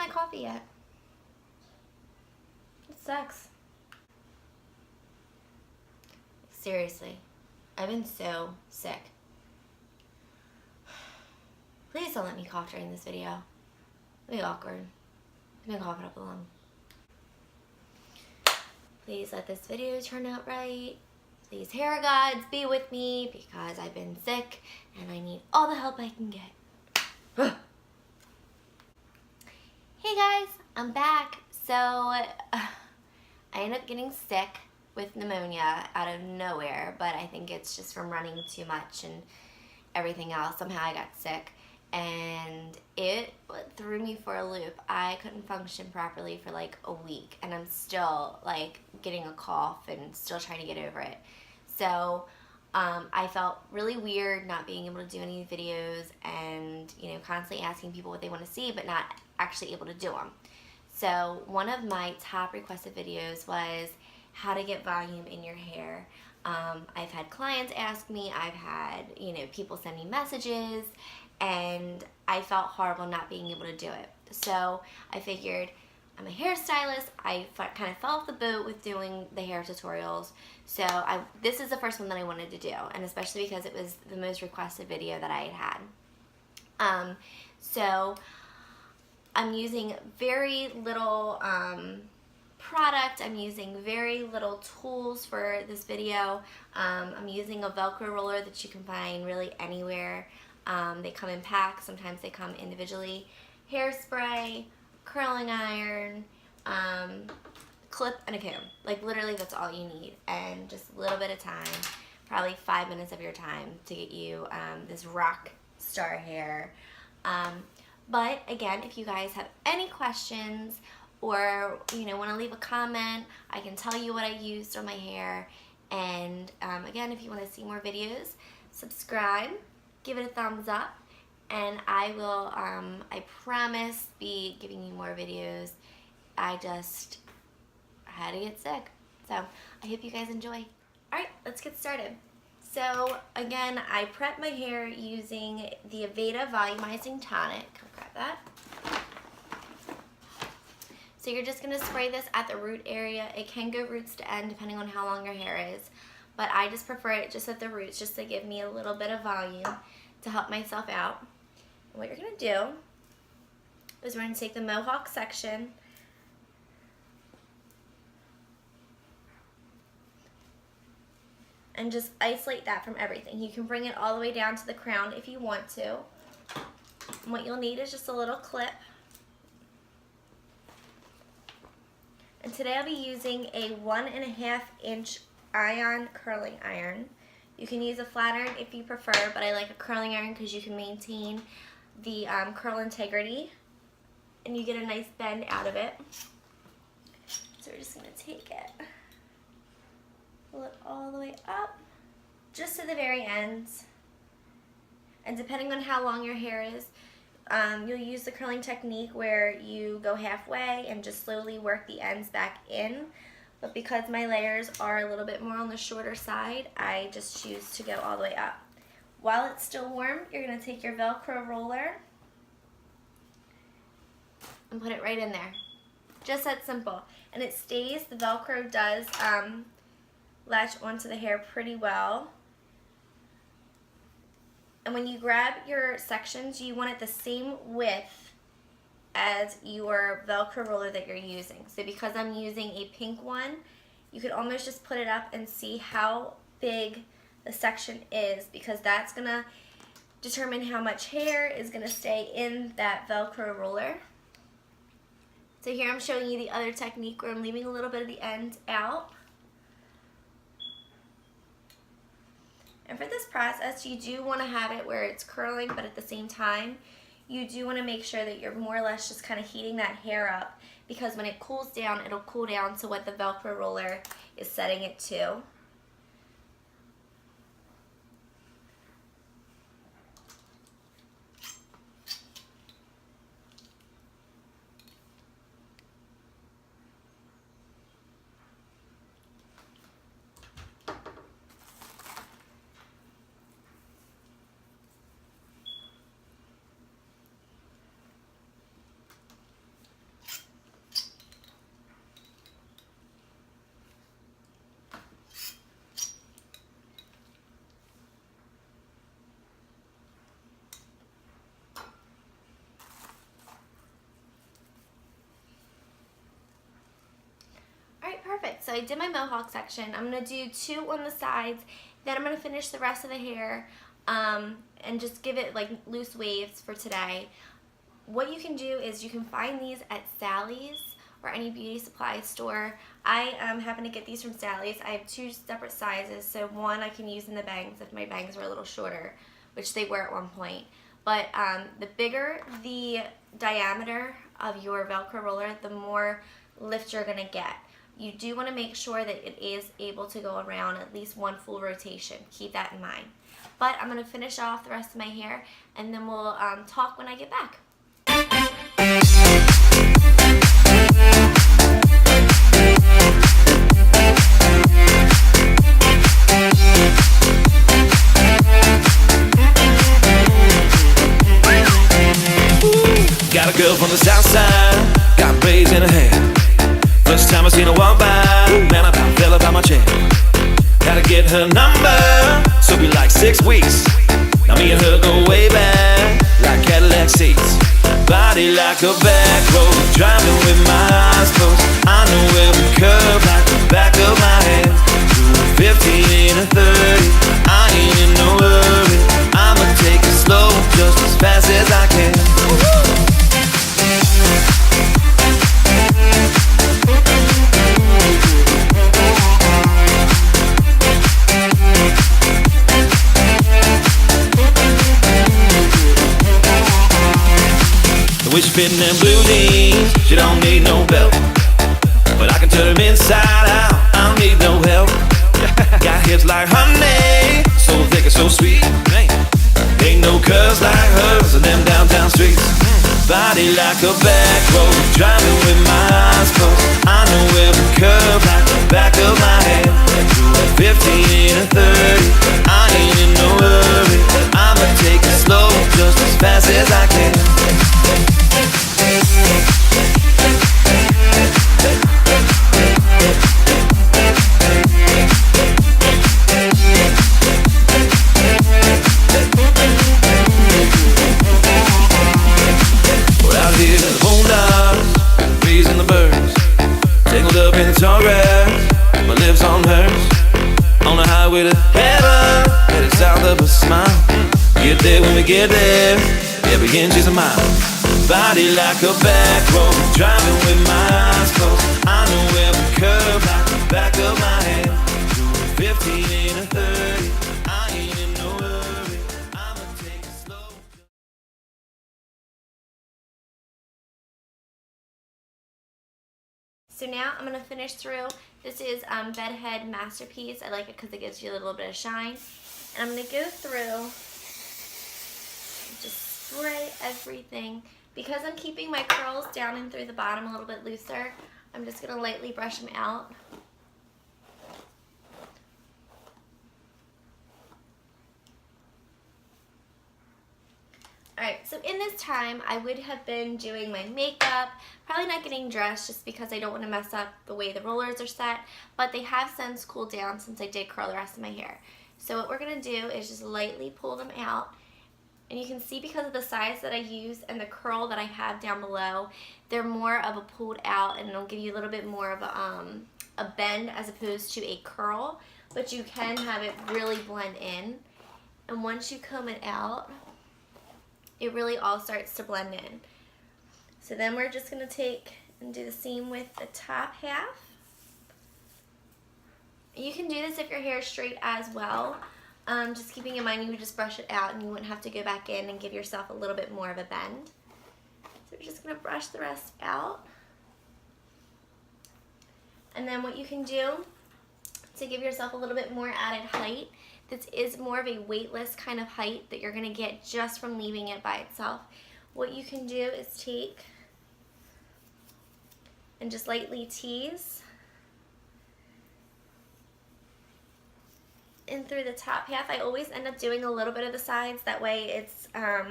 my coffee yet. It sucks. Seriously, I've been so sick. Please don't let me cough during this video. It'll be awkward. I've been coughing up a lung. Please let this video turn out right. Please, hair gods, be with me because I've been sick and I need all the help I can get. Hey guys, I'm back. So, I ended up getting sick with pneumonia out of nowhere, but I think it's just from running too much and everything else. Somehow I got sick and it threw me for a loop. I couldn't function properly for like a week and I'm still like getting a cough and still trying to get over it. So I felt really weird not being able to do any videos and, you know, constantly asking people what they want to see but not actually able to do them. So one of my top requested videos was how to get volume in your hair. I've had clients ask me, I've had, you know, people send me messages, and I felt horrible not being able to do it. So I figured, I'm a hairstylist, I kind of fell off the boat with doing the hair tutorials, so this is the first one that I wanted to do, and especially because it was the most requested video that I had. So I'm using very little product, I'm using very little tools for this video. I'm using a Velcro roller that you can find really anywhere. They come in packs, sometimes they come individually. Hairspray, curling iron, clip, and a comb. Like literally that's all you need, and just a little bit of time, probably 5 minutes of your time to get you this rock star hair. But again, if you guys have any questions or, you know, want to leave a comment, I can tell you what I used on my hair. And again, if you want to see more videos, subscribe, give it a thumbs up, and I will, I promise, be giving you more videos. I just had to get sick. So I hope you guys enjoy. Alright, let's get started. So again, I prep my hair using the Aveda Volumizing Tonic. I'll grab that. So you're just going to spray this at the root area. It can go roots to end depending on how long your hair is, but I just prefer it just at the roots, just to give me a little bit of volume to help myself out. And what you're going to do is we're going to take the mohawk section and just isolate that from everything. You can bring it all the way down to the crown if you want to. And what you'll need is just a little clip. And today I'll be using a 1.5 inch ion curling iron. You can use a flat iron if you prefer, but I like a curling iron because you can maintain the curl integrity and you get a nice bend out of it. So we're just going to take it, pull it all the way up, just to the very ends. And depending on how long your hair is, you'll use the curling technique where you go halfway and just slowly work the ends back in. But because my layers are a little bit more on the shorter side, I just choose to go all the way up. While it's still warm, you're going to take your Velcro roller and put it right in there. Just that simple. And it stays, the Velcro does latch onto the hair pretty well. And when you grab your sections, you want it the same width as your Velcro roller that you're using. So because I'm using a pink one, you could almost just put it up and see how big the section is, because that's going to determine how much hair is going to stay in that Velcro roller. So here I'm showing you the other technique where I'm leaving a little bit of the end out. And for this process, you do want to have it where it's curling, but at the same time, you do want to make sure that you're more or less just kind of heating that hair up, because when it cools down, it'll cool down to what the Velcro roller is setting it to. so I did my mohawk section. I'm going to do 2 on the sides. Then I'm going to finish the rest of the hair and just give it like loose waves for today. What you can do is you can find these at Sally's or any beauty supply store. I happen to get these from Sally's. I have 2 separate sizes, so one I can use in the bangs if my bangs were a little shorter, which they were at one point. But the bigger the diameter of your Velcro roller, the more lift you're going to get. You do want to make sure that it is able to go around at least 1 full rotation. Keep that in mind. But I'm going to finish off the rest of my hair, and then we'll talk when I get back. Got a girl from the south side, got braids in her hair. First time I seen her walk by, man, I about fell out my chair. Gotta get her number, so be like 6 weeks. Now me and her go way back, like Cadillac seats. Body like a back road, driving with my eyes closed. I know every curve like the back of my hand. Doing 15 and 30, I ain't in no hurry. I'ma take it slow, just as fast as I can. The way she fitting them blue jeans, she don't need no belt, but I can turn them inside out, I don't need no help. Got hips like honey, so thick and so sweet. Ain't no curves like hers in them downtown streets. Body like a back road, driving with my eyes closed. I know every curve like the back of my hand. 15 and 30, I ain't in no hurry. I'ma take it slow, just as fast as I can. My lips on hers, on the highway to heaven, headed south of a smile. Get there when we get there, every inch is a mile. Body like a back road, driving with my eyes closed. I know every curve like the back of my hand. Doing 15 and 30, I ain't in no hurry. I'ma take it slow. So now I'm going to finish through. This is Bedhead Masterpiece. I like it because it gives you a little bit of shine. And I'm going to go through and just spray everything. Because I'm keeping my curls down and through the bottom a little bit looser, I'm just going to lightly brush them out. Alright, so in this time, I would have been doing my makeup, probably not getting dressed just because I don't want to mess up the way the rollers are set, but they have since cooled down since I did curl the rest of my hair. So what we're going to do is just lightly pull them out, and you can see because of the size that I use and the curl that I have down below, they're more of a pulled out, and it'll give you a little bit more of a bend as opposed to a curl, but you can have it really blend in. And once you comb it out, it really all starts to blend in. So then we're just going to take and do the same with the top half. You can do this if your hair is straight as well. Just keeping in mind you would just brush it out and you wouldn't have to go back in and give yourself a little bit more of a bend. So we're just going to brush the rest out. And then what you can do to give yourself a little bit more added height, this is more of a weightless kind of height that you're going to get just from leaving it by itself. What you can do is take and just lightly tease in through the top half. I always end up doing a little bit of the sides, that way it's a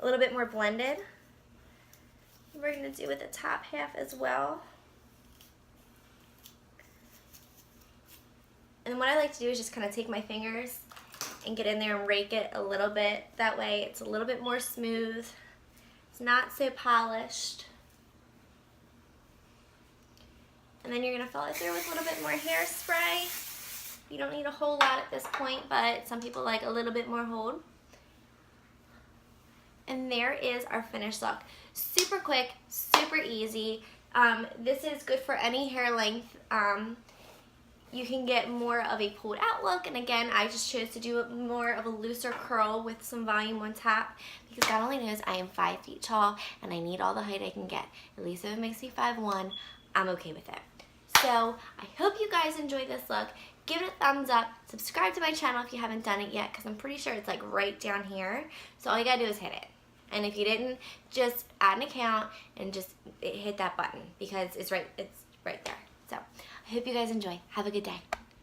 little bit more blended. We're going to do with the top half as well. And what I like to do is just kind of take my fingers and get in there and rake it a little bit. That way it's a little bit more smooth. It's not so polished. And then you're gonna fill it through with a little bit more hairspray. You don't need a whole lot at this point, but some people like a little bit more hold. And there is our finished look. Super quick, super easy. This is good for any hair length. You can get more of a pulled out look, and again, I just chose to do more of a looser curl with some volume on top because God only knows I am 5 feet tall and I need all the height I can get. At least if it makes me 5'1", I'm okay with it. So I hope you guys enjoyed this look. Give it a thumbs up. Subscribe to my channel if you haven't done it yet because I'm pretty sure it's like right down here. So all you gotta do is hit it. And if you didn't, just add an account and just hit that button because it's right there. So I hope you guys enjoy. Have a good day.